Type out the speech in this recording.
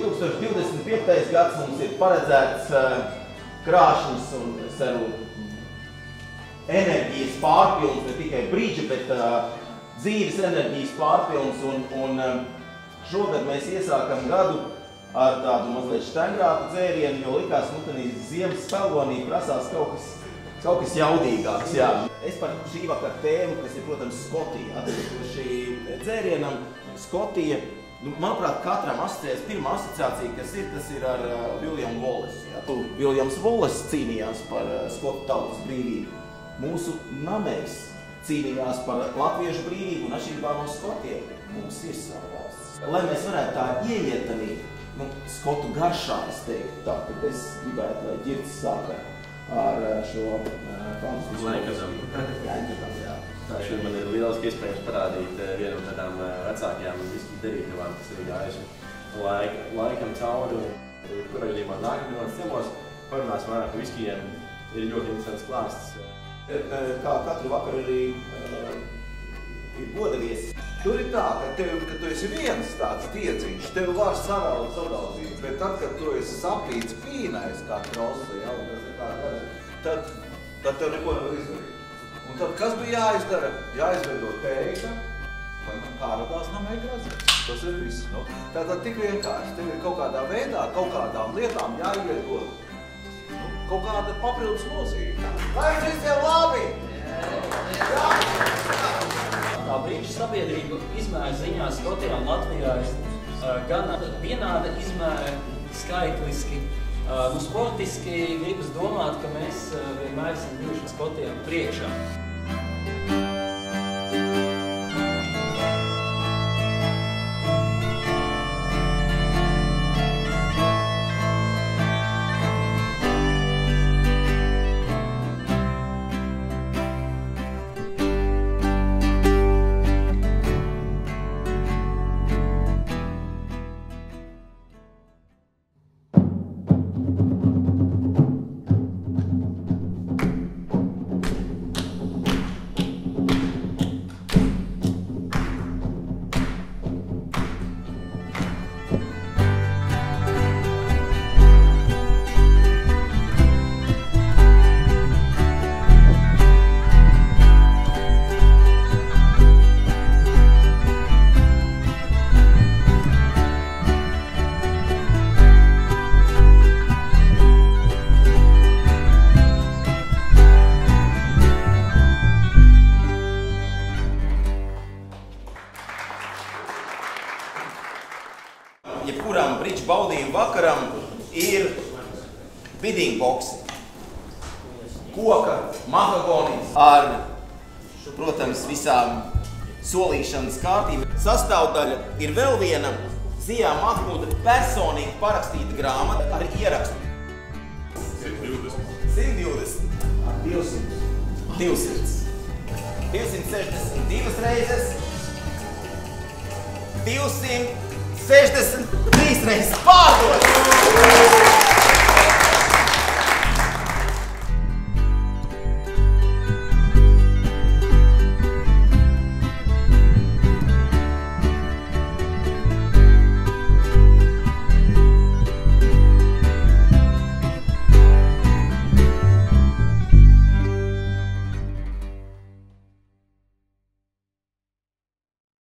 2025. gads mums ir paredzēts krāšņas un, es ceru, enerģijas pārpilns, ne tikai brīdža, bet dzīves enerģijas pārpilns. Un šogad mēs iesākam gadu ar tādu mazliet štengrāku dzērienu, jo likās, nu, ziemas spēlgonī prasās kaut kas jaudīgāks. Jā. Es par šī vakar tēmu, kas ir, protams, Skotija. Atbilstoši dzērienam, Skotija, nu, manuprāt, katram asociējas pirmā asociācija, tas ir ar Williamu Wallace. Williams Wallace cīnījās par skotu tautas brīvību. Mūsu namēs cīnījās par latviešu brīvību un atšķirībā no skotiem. Mums ir sava valsts. Lai mēs varētu tā ieiet arī, nu, skotu garšā, es teiktu tā, tad es gribētu, lai Ģirds sāka ar šo Laikadam, jā. Šodien man ir lieliski iespējams parādīt vienu no tādām vecākajām viski derīgavām, kas ir gājuši laikam cauri. Kurā gadījumā nākamajos ciemos parunāsim vairāk par viskijiem. Ir ļoti interesants klāsts. Kā katru vakaru arī ir godavies. Tur ir tā, ka tu esi viens tāds tiedziņš, tev var sadaudzīt, bet tad, kad tu esi sapīts pīnais kā krosli, tad tev neko nevar izdarīt. Un tad, kas bija jāizdara? Jāizveido teika, vai man kāradās namē grazēs. Tas ir viss. Nu, tātad tik vienkārši. Tev ir kaut kādā veidā, kaut kādām lietām jāievieto kaut kāda papildus nozīme. Lai visiem labi! Tā brīža sabiedrība izmēra ziņā Skotijā un Latvijā ir gan vienāda izmēra skaitliski. Nu, sportiski gribas domāt, ka mēs vienmēr esam bijuši Skotijām priekšā. Jebkuram bridžu baudījumu vakaram ir bidding boxi. Koka, mahagonijas ar, protams, visām solīšanas kārtīm. Sastāvdaļa ir vēl viena Zijā Mahmuda personīgi parakstīta grāmata ar ierakstu. 120. 200. 262 reizes. 263 reizes.